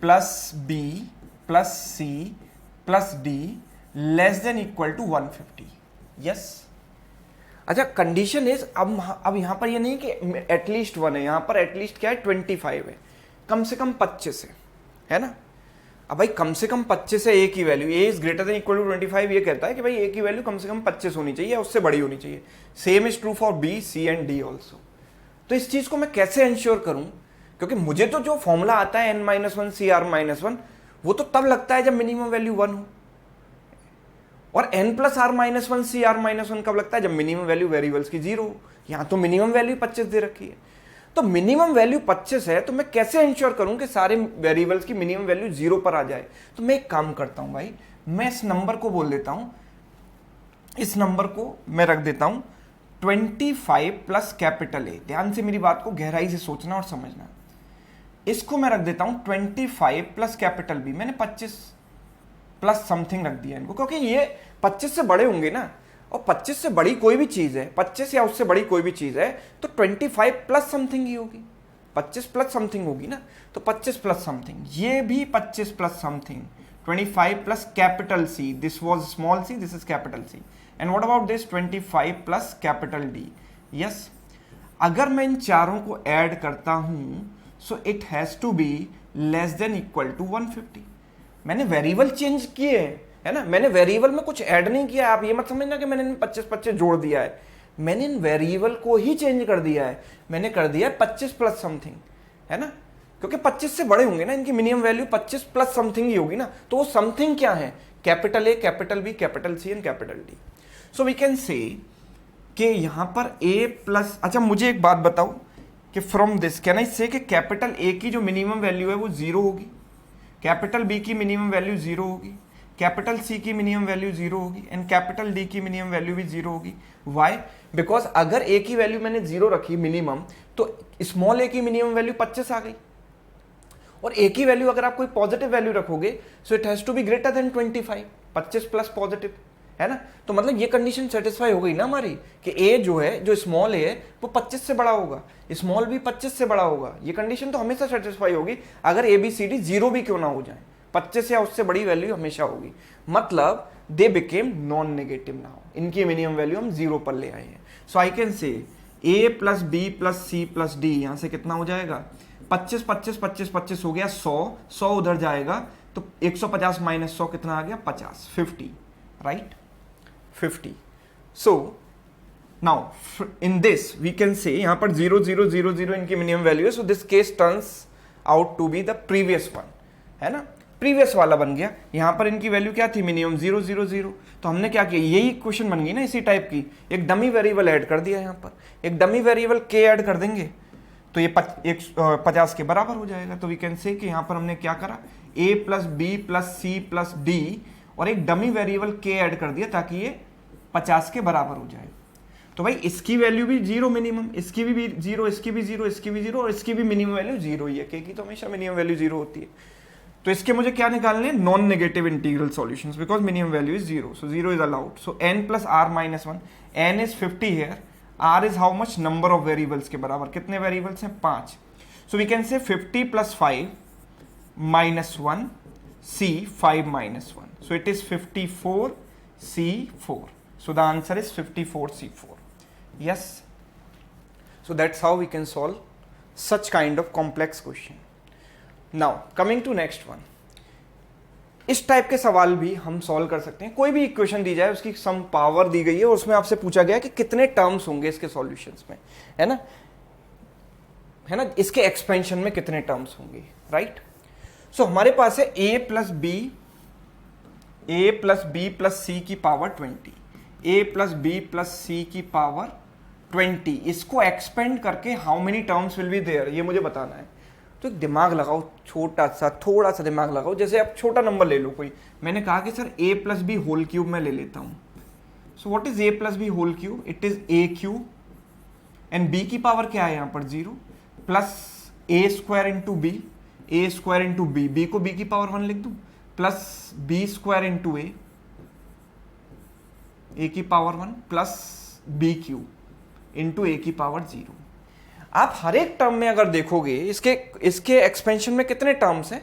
plus B plus C plus D less than equal to 150, yes. अच्छा, कंडीशन इज अब यहां पर ये नहीं कि एटलीस्ट 1 है, यहां पर एटलीस्ट क्या है 25 है, कम से कम 25 है ना। अब भाई कम से कम 25 है ए की value, A is greater than equal to 25, ये कहता है कि भाई ए की वैल्यू कम से कम 25 होनी चाहिए, उससे बड़ी होनी चाहिए। Same is true for B, C and D also. तो इस चीज को मैं कैसे इंश्योर करूं, क्योंकि मुझे तो जो फॉर्मूला आता है n-1 CR-1 वो तो तब लगता है जब मिनिमम वैल्यू 1 हो, और n+R-1 CR-1 कब लगता है, जब मिनिमम वैल्यू वेरिएबल्स की 0 हो। यहां तो मिनिमम वैल्यू 25 दे रखी है, तो मिनिमम वैल्यू 25 है, तो मैं कैसे इंश्योर करूं कि सारे वेरिएबल्स की मिनिमम वैल्यू 0 पर आ जाए। तो मैं एक काम करता हूं भाई, मैं इस नंबर को बोल देता हूं, इस नंबर को मैं रख देता हूं 25 प्लस कैपिटल ए। ध्यान से मेरी बात को गहराई से सोचना और समझना। इसको मैं रख देता हूं 25 प्लस कैपिटल बी। मैंने 25 प्लस समथिंग रख दिया इनको, क्योंकि ये 25 से बड़े होंगे ना, और 25 से बड़ी कोई भी चीज है, 25 या उससे बड़ी कोई भी चीज है, तो 25 प्लस समथिंग ही होगी, 25 प्लस समथिंग होगी ना। तो 25 प्लस समथिंग, ये भी 25 plus something, 25 plus capital C, this was small C, this is capital C. And what about this 25 plus capital D. Yes, अगर मैं इन चारों को ऐड करता हूं, so it has to be less than equal to 150। मैंने variable change किए है ना, मैंने वेरिएबल में कुछ ऐड नहीं किया। आप ये मत समझना कि मैंने इन 25 जोड़ दिया है, मैंने इन वेरिएबल को ही चेंज कर दिया है। मैंने कर दिया 25 प्लस समथिंग, है ना, क्योंकि 25 से बड़े होंगे ना, इनकी मिनिमम वैल्यू 25 प्लस समथिंग ही होगी ना। तो वो समथिंग क्या है, capital A, capital B, capital C and capital D. So we can say कि यहां पर ए प्लस, अच्छा मुझे एक बात बताओ कि फ्रॉम दिस कैन आई से कि कैपिटल ए की जो मिनिमम वैल्यू है वो 0 होगी, कैपिटल बी की मिनिमम वैल्यू 0 होगी, कैपिटल सी की मिनिमम वैल्यू 0 होगी, एंड कैपिटल डी की मिनिमम वैल्यू भी 0 होगी। व्हाई? बिकॉज अगर ए की वैल्यू मैंने 0 रखी मिनिमम, तो स्मॉल ए की मिनिमम वैल्यू 25 आ गई, और ए की वैल्यू अगर आप कोई पॉजिटिव वैल्यू रखोगे, so it has to be greater than 25, 25 plus positive, है ना। तो मतलब ये कंडीशन सेटिस्फाई हो गई ना हमारी, कि ए जो है, जो स्मॉल ए है, वो 25 से बड़ा होगा, स्मॉल भी 25 से बड़ा होगा। ये कंडीशन तो हमेशा सेटिस्फाई होगी अगर ए बी सी डी 0 भी क्यों ना हो जाए, 25 या उससे बड़ी वैल्यू हमेशा होगी। मतलब they became non negative now, इनकी मिनिमम वैल्यू हम 0 पर ले आए हैं। सो I can say A plus B plus C plus D, यहां से कितना हो जाएगा, 25 25 25 25 हो गया 100, 100 उधर जाएगा, तो 150 माइनस 100 कितना आ गया, 50, 50, right, 50। So now in this we can say, यहां पर 0 0 0 0 इनकी मिनिमम वैल्यू है, so this case turns out to be the previous one, है ना, प्रीवियस वाला बन गया। यहां पर इनकी वैल्यू क्या थी, मिनिमम 0 0 0। तो हमने क्या किया, यही क्वेश्चन बन गई ना इसी टाइप की, एक डमी वेरिएबल ऐड कर दिया, यहां पर एक डमी वेरिएबल के ऐड कर देंगे, तो ये 50 के बराबर हो जाएगा। तो वी कैन से कि यहां पर हमने क्या करा, a plus B plus C plus D, और एक डमी वेरिएबल के ऐड कर दिया ताकि ये 50 के बराबर हो जाए। तो भाई इसकी वैल्यू भी 0 मिनिमम, इसकी भी 0, इसकी भी 0, इसकी भी 0, और इसकी भी मिनिमम वैल्यू 0 ही है, के की तो हमेशा मिनिमम वैल्यू 0 होती है। तो इसके मुझे क्या निकालने, non negative integral solutions, because minimum value is 0, so 0 is allowed. So n plus r minus 1, n is 50 here, r is how much, number of variables के बराबर, कितने वेरिएबल्स हैं, 5। सो we can say 50 plus 5 minus 1 c 5 minus 1, so it is 54 c4। So the answer is 54C4. Yes. So that's how we can solve such kind of complex question. Now coming to next one. इस type के सवाल भी हम solve कर सकते हैं। कोई भी इक्वेशन दी जाए, उसकी सम पावर दी गई है, और उसमें आपसे पूछा गया कि कितने टर्म्स होंगे इसके सॉल्यूशंस में, है ना, इसके एक्सपेंशन में कितने टर्म्स होंगे, राइट। सो हमारे पास है a plus B plus c की power 20, a plus B plus c की पावर 20, इसको एक्सपेंड करके how many terms will be there, ये मुझे बताना है। तो एक दिमाग लगाओ, छोटा सा, थोड़ा सा दिमाग लगाओ। जैसे आप छोटा नंबर ले लो कोई, मैंने कहा कि sir a plus b whole cube मैं ले लेता हूँ। So what is a plus b whole cube, it is a cube, and b की पावर क्या है यहाँ पर 0, plus a square into b, a square into b, b को b की पावर 1 लिख दूँ, plus b square into a की power 1 plus b cube into a की पावर 0। आप हर एक टर्म में अगर देखोगे, इसके एक्सपेंशन में कितने टर्म्स हैं,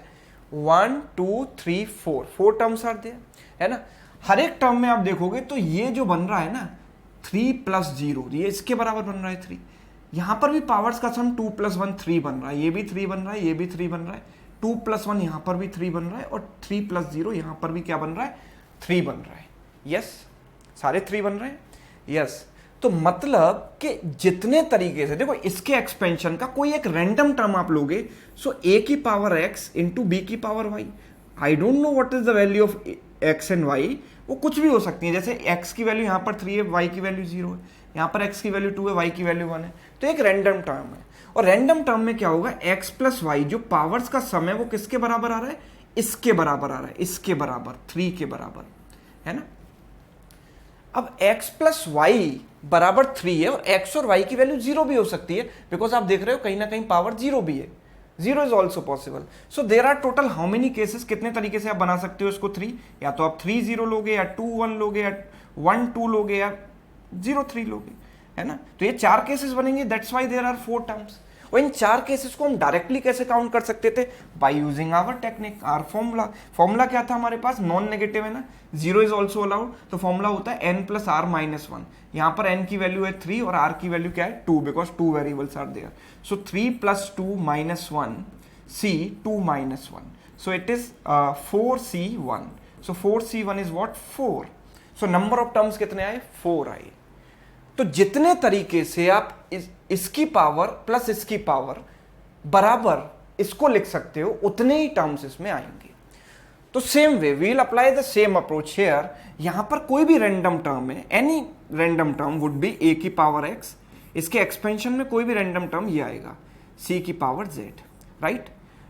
1 2 3 4 टर्म्स आर देयर, है ना। हर एक टर्म में आप देखोगे तो ये जो बन रहा है ना 3 प्लस 0, ये इसके बराबर बन रहा है 3। यहां पर भी पावर्स का सम 2 प्लस 1 3 बन रहा है, ये भी 3 बन रहा है, ये भी 3 बन रहा है, 2 + 1 यहां पर भी 3 बन रहा है और 3 + 0 यहां पर भी क्या बन रहा है, 3 बन रहा है। यस, सारे 3 बन रहे हैं। यस, तो मतलब कि जितने तरीके से देखो इसके एक्सपेंशन का कोई एक रैंडम टर्म आप लोगे, सो a की पावर x इंटू बी की power y, I don't know what is the value of x and y, वो कुछ भी हो सकती है। जैसे x की वैल्यू यहाँ पर 3 है, y की वैल्यू 0 है, यहाँ पर x की वैल्यू 2 है, y की वैल्यू 1 है, तो एक रैंडम टर्म है। और रैंडम टर्म में क्या होगा, x प्लस वाई जो पावर्स का सम है वो किसके बराबर आ रहा है, इसके बराबर आ रहा है, इसके बराबर 3 के बराबर, है ना। अब x प्लस वाई बराबर 3 है और x और y की वैल्यू 0 भी हो सकती है, बिकॉज आप देख रहे हो कहीं ना कहीं पावर 0 भी है, 0 is also possible. So there are total how many cases, कितने तरीके से आप बना सकते हो इसको 3, या तो आप 3 0 लोगे, या 2 1 लोगे, या 1 2 लोगे, या 0 3 लोगे, है ना। तो ये 4 केसेस बनेंगे, that's why there are 4 terms. और इन 4 केसेस को हम डायरेक्टली कैसे काउंट कर सकते थे, by using our technique, our formula. Formula क्या था हमारे पास, नॉन नेगेटिव है ना, 0 इज ऑल्सो अलाउड, तो फॉर्मूला होता है n + r - 1। यहां पर n की वैल्यू है 3 और r की वैल्यू क्या है 2, because 2 variables are there. So 3 + 2 - 1 c 2 - 1, so it is 4c1, so 4c1 is what 4, so number of terms कितने आए, 4 आए। तो जितने तरीके से आप इसकी पावर प्लस इसकी पावर बराबर इसको लिख सकते हो, उतने ही टर्म्स इसमें आएंगे। तो same way we will apply the same approach here. यहां पर कोई भी रैंडम टर्म है, any random term would be a की पावर x, इसके एक्सपेंशन में कोई भी रैंडम टर्म ये आएगा c की पावर z, राइट।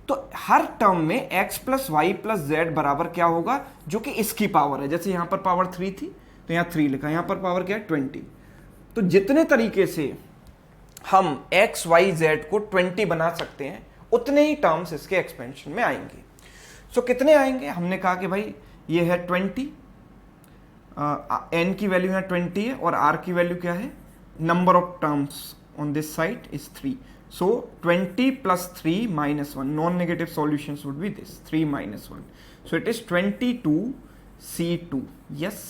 तो हर टर्म में x plus Y plus Z बराबर क्या होगा, जो कि इसकी पावर है। जैसे यहां पर पावर 3 थी तो यहां 3 लिखा, यहां पर पावर क्या है 20। तो जितने तरीके से हम x y z को 20 बना सकते हैं, उतने ही टर्म्स इसके एक्सपेंशन में आएंगे। सो कितने आएंगे, हमने कहा कि भाई ये है 20, n की वैल्यू है 20 है, और r की वैल्यू क्या है, number of terms on this side is 3। So 20 + 3 - 1, non-negative solutions would be this 3 - 1. So it is 22c2. Yes,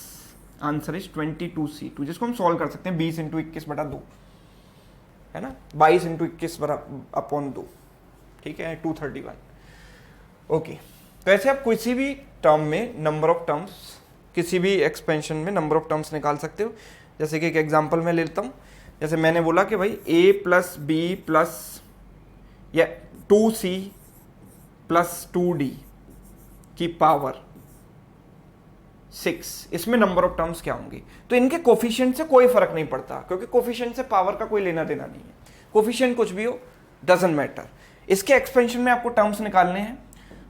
answer is 22c2, जिसको हम सॉल्व कर सकते हैं 20 × 21/2, है ना, 22 × 21/2, ठीक है, 231। ओके, तो ऐसे आप किसी भी टर्म में नंबर ऑफ टर्म्स, किसी भी एक्सपेंशन में नंबर ऑफ टर्म्स निकाल सकते हो। जैसे कि एक एग्जांपल मैं लेता हूँ, जैसे मैंने बोला कि भाई a + b + या 2c + 2d की पावर 6, इसमें नंबर ऑफ टर्म्स क्या होंगे। तो इनके कोफिशिएंट से कोई फर्क नहीं पड़ता, क्योंकि कोफिशिएंट से पावर का कोई लेना देना नहीं है, कोफिशिएंट कुछ भी हो डजंट मैटर। इसके एक्सपेंशन में आपको टर्म्स निकालने हैं,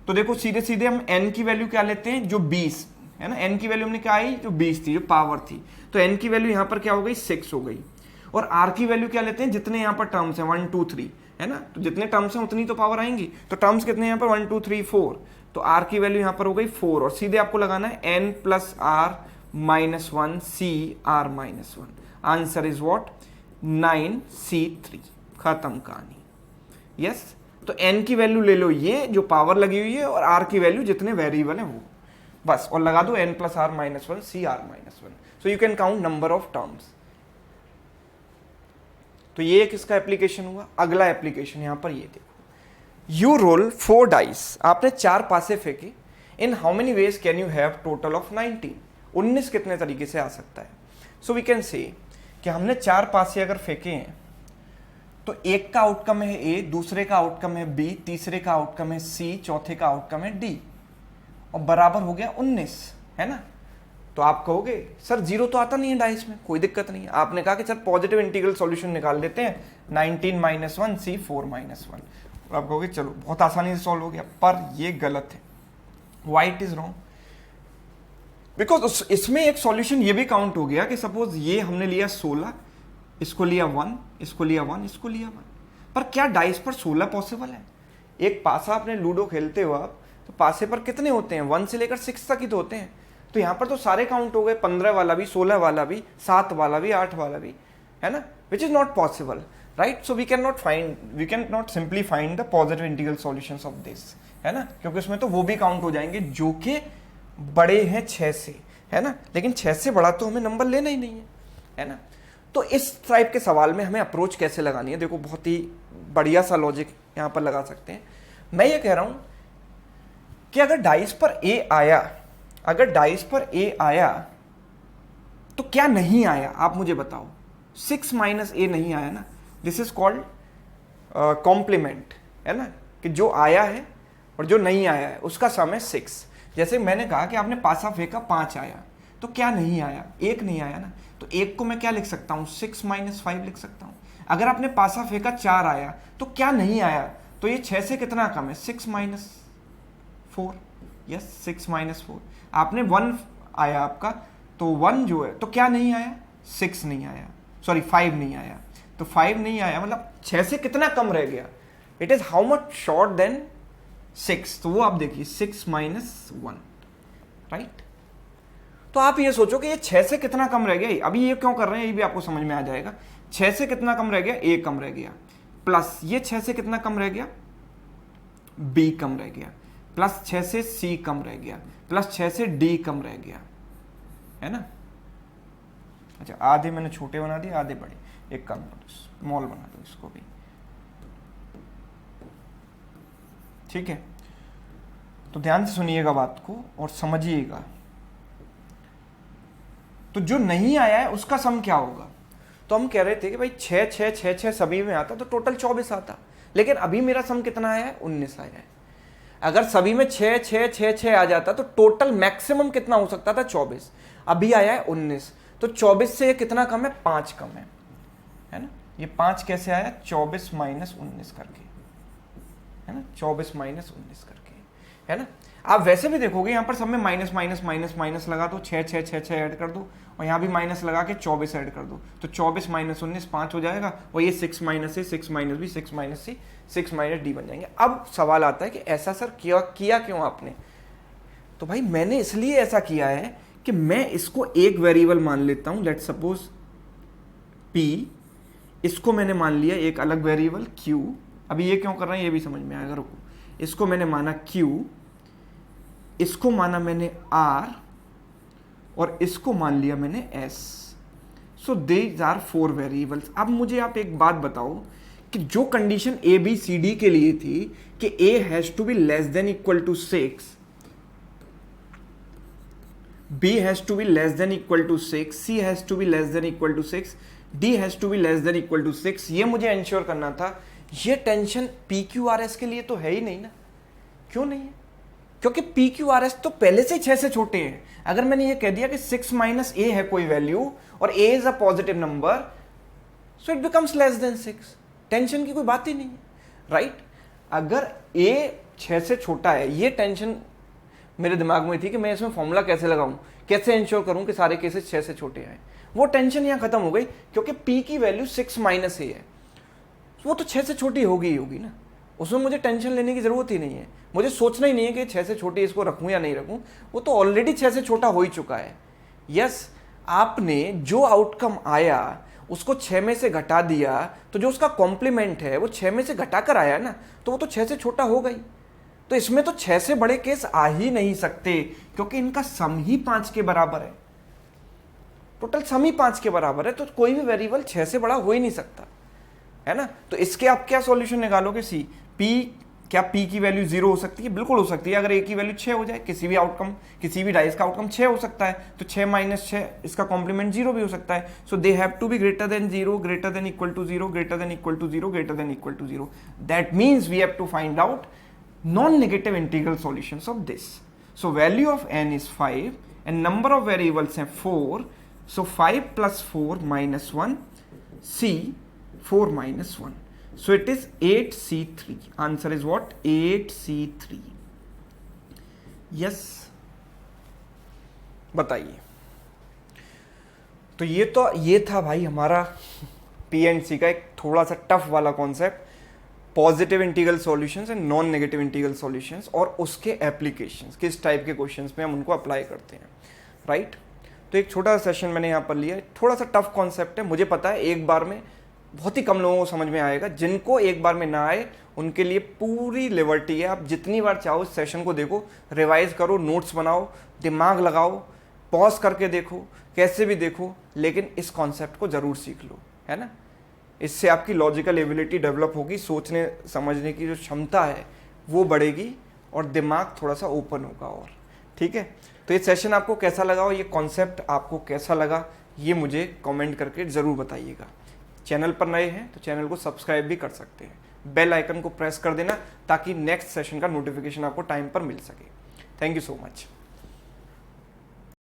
तो देखो सीधे सीधे हम n की वैल्यू क्या लेते हैं, जो 20 है ना, n की वैल्यू हमने क्या आई, जो 20 थी, जो पावर थी, तो n की वैल्यू यहां पर क्या हो गई 6 हो गई। और r की वैल्यू क्या लेते हैं, जितने यहाँ पर टर्म्स हैं 1 2 3, है ना, तो जितने टर्म्स हैं उतनी तो पावर आएंगी। तो टर्म्स कितने यहाँ पर 1 2 3 4, तो r की वैल्यू यहाँ पर हो गई 4, और सीधे आपको लगाना है n + r - 1 c r - 1। Answer is what 9c3, खत्म कहानी। यस, तो n की वैल्यू ले लो ये जो पावर लगी हुई है, और r की वैल्यू जितने वेरिएबल है वो, बस, और लगा दो n + r - 1 c r - 1। So you can count number of terms. तो ये किसका एप्लीकेशन हुआ। अगला एप्लीकेशन यहां पर ये देखो, यू रोल 4 डाइस, आपने 4 पासे फेंके, इन how many ways can you have total of 19, 19 कितने तरीके से आ सकता है। सो वी कैन से कि हमने 4 पासे अगर फेंके हैं, तो एक का आउटकम है ए, दूसरे का आउटकम है बी, तीसरे का आउटकम है सी, चौथे का आउटकम है डी, और बराबर हो गया 19, है ना। तो आप कहोगे सर 0 तो आता नहीं है डाइस में, कोई दिक्कत नहीं है। आपने कहा कि सर पॉजिटिव इंटीग्रल सॉल्यूशन निकाल लेते हैं, 19 - 1 c 4 - 1, और आप कहोगे चलो बहुत आसानी से सॉल्व हो गया, पर ये गलत है। Why it is wrong, because इसमें एक सॉल्यूशन ये भी काउंट हो गया कि सपोज ये हमने लिया 16, इसको लिया 1, इसको लिया 1, इसको लिया 1, पर क्या डाइस पर 16 पॉसिबल है। एक पासा आपने लूडो खेलते हो आप, तो पासे पर कितने होते हैं, 1 से लेकर 6 तक ही तो होते हैं। तो यहाँ पर तो सारे काउंट हो गए, 15 वाला भी, 16 वाला भी, 7 वाला भी, 8 वाला भी, है ना, which is not possible, right. So we can not simply find the positive integral solutions of this, है ना, क्योंकि उसमें तो वो भी काउंट हो जाएंगे जो कि बड़े हैं 6 से, है ना, लेकिन 6 से बड़ा तो हमें नंबर लेना ही नहीं है ना। तो इस टाइप के सवाल में हमें अप्रोच कैसे लगानी है, देखो बहुत ही बढ़िया सा लॉजिक यहाँ पर लगा सकते हैं। मैं ये कह रहा हूँ कि अगर डाइस पर ए आया तो क्या नहीं आया, आप मुझे बताओ। 6 माइनस ए नहीं आया ना, दिस इज कॉल्ड कॉम्प्लीमेंट, है ना, कि जो आया है और जो नहीं आया है उसका सम है 6। जैसे मैंने कहा कि आपने पासा फेंका 5 आया, तो क्या नहीं आया, 1 नहीं आया ना, तो 1 को मैं क्या लिख सकता हूँ, 6 माइनस 5 लिख सकता हूँ। अगर आपने पासा फेंका 4 आया, तो क्या नहीं आया, तो ये 6 से कितना कम है, 6 माइनस 4, यस 6 माइनस 4। आपने 1 आया आपका, तो 1 जो है, तो क्या नहीं आया, 6 नहीं आया, सॉरी 5 नहीं आया, तो 5 नहीं आया, मतलब 6 से कितना कम रह गया, it is how much short than 6, तो वो आप देखिए 6 माइनस 1, राइट। तो आप ये सोचो कि ये 6 से कितना कम रह गया, अभी ये क्यों कर रहे हैं ये भी आपको समझ में आ जाएगा। 6 से कितना कम रह गया, ए कम रह गया, प्लस ये 6 से कितना कम रह गया, बी कम रह गया, प्लस 6 से सी कम रह गया, प्लस 6 से डी कम रह गया, है ना। अच्छा, आधे मैंने छोटे बना दिए, आधे बड़े, एक काम करो स्मॉल बना दो इसको भी, ठीक है। तो ध्यान से सुनिएगा बात को और समझिएगा। तो जो नहीं आया है उसका सम क्या होगा, तो हम कह रहे थे कि भाई 6 6 6 6 सभी में आता तो टोटल 24 आता, लेकिन अभी मेरा सम कितना आया है, 19 आया है। अगर सभी में 6 6 6 6 आ जाता तो टोटल मैक्सिमम कितना हो सकता था, 24, अभी आया है 19, तो 24 से ये कितना कम है, 5 कम है ना। ये 5 कैसे आया, 24 माइनस 19 करके, है ना, 24 माइनस 19 करके, है ना। आप वैसे भी देखोगे यहाँ पर सब में माइनस माइनस माइनस माइनस लगा दो, 6 6 6 6 ऐड कर दो, और यहाँ भी माइनस लगा के 24 ऐड कर दो, तो 24 माइनस 19 5 हो जाएगा, और ये 6 माइनस ए 6 माइनस बी 6 माइनस सी 6 माइनस डी बन जाएंगे। अब सवाल आता है कि ऐसा सर किया क्यों आपने, तो भाई मैंने इसलिए ऐसा किया है कि मैं इसको एक वेरिएबल मान लेता हूँ, लेट सपोज P, इसको मैंने मान लिया एक अलग वेरिएबल Q। अभी ये क्यों कर रहे हैं ये भी समझ में आएगा, रुको। इसको मैंने माना Q, इसको माना मैंने R, और इसको मान लिया मैंने S। So these are 4 variables. अब मुझे आप एक बात बताओ कि जो condition A B C D के लिए थी कि A has to be less than equal to 6, B has to be less than equal to 6, C has to be less than equal to 6, D has to be less than equal to 6, ये मुझे ensure करना था। ये tension PQRS के लिए तो है ही नहीं ना। क्यों नहीं है, क्योंकि PQRS तो पहले से 6 से छोटे हैं। अगर मैंने ये कह दिया कि 6 माइनस ए है कोई वैल्यू और A is a positive number, so it becomes less than 6, tension की कोई बात ही नहीं है, राइट। अगर A 6 से छोटा है, ये टेंशन मेरे दिमाग में थी कि मैं इसमें फॉर्मूला कैसे लगाऊं, कैसे इंश्योर करूं कि सारे केसेस 6 से छोटे आए, वो टेंशन यहां खत्म हो गई, क्योंकि P की वैल्यू 6 माइनस ए है, वो तो 6 से छोटी होगी ही होगी ना, उसमें मुझे टेंशन लेने की जरूरत ही नहीं है। मुझे सोचना ही नहीं है कि 6 से छोटी इसको रखूं या नहीं रखूं, वो तो ऑलरेडी 6 से छोटा हो ही चुका है। यस, आपने जो आउटकम आया उसको 6 में से घटा दिया, तो जो उसका कॉम्प्लीमेंट है वो 6 में से घटा कर आया ना, तो वो तो 6 से छोटा हो गई। तो इसमें तो 6 से बड़े केस आ ही नहीं सकते, क्योंकि इनका सम ही 5 के बराबर है, टोटल सम ही 5 के बराबर है, तो कोई भी वेरिएबल 6 से बड़ा हो ही नहीं सकता, है ना। तो इसके आप क्या सॉल्यूशन निकालोगे, सी P, क्या P की वैल्यू 0 हो सकती है, बिल्कुल हो सकती है। अगर A की वैल्यू 6 हो जाए, किसी भी आउटकम, किसी भी डाइस का आउटकम 6 हो सकता है, तो 6 माइनस 6 इसका कॉम्प्लीमेंट 0 भी हो सकता है। So they have to be greater than 0, greater than equal to 0, greater than equal to 0, greater than equal to 0। That means we have to find out non-negative integral solutions of this. So value of n is 5 and number of variables हैं 4. So 5 plus 4 minus 1, C 4 minus 1. So it is 8C3. Answer is what? 8C3. Yes. बताइए। तो ये था भाई हमारा PNC का एक थोड़ा सा टफ वाला concept, positive integral solutions and non negative integral solutions, और उसके एप्लीकेशंस, किस टाइप के क्वेश्चंस में हम उनको अप्लाई करते हैं, राइट। तो एक छोटा सा सेशन मैंने यहाँ पर लिया है, थोड़ा सा टफ कॉन्सेप्ट है, मुझे पता है एक बार में बहुत ही कम लोगों को समझ में आएगा। जिनको एक बार में ना आए उनके लिए पूरी लिबर्टी है, आप जितनी बार चाहो इस सेशन को देखो, रिवाइज करो, नोट्स बनाओ, दिमाग लगाओ, पॉज करके देखो, कैसे भी देखो, लेकिन इस कॉन्सेप्ट को ज़रूर सीख लो, है ना। इससे आपकी लॉजिकल एबिलिटी डेवलप होगी, सोचने समझने की जो क्षमता है वो बढ़ेगी, और दिमाग थोड़ा सा ओपन होगा। और ठीक है, तो ये सेशन आपको कैसा लगा और ये कॉन्सेप्ट आपको कैसा लगा ये मुझे कमेंट करके ज़रूर बताइएगा। चैनल पर नए हैं तो चैनल को सब्सक्राइब भी कर सकते हैं, बेल आइकन को प्रेस कर देना ताकि नेक्स्ट सेशन का नोटिफिकेशन आपको टाइम पर मिल सके। Thank you so much.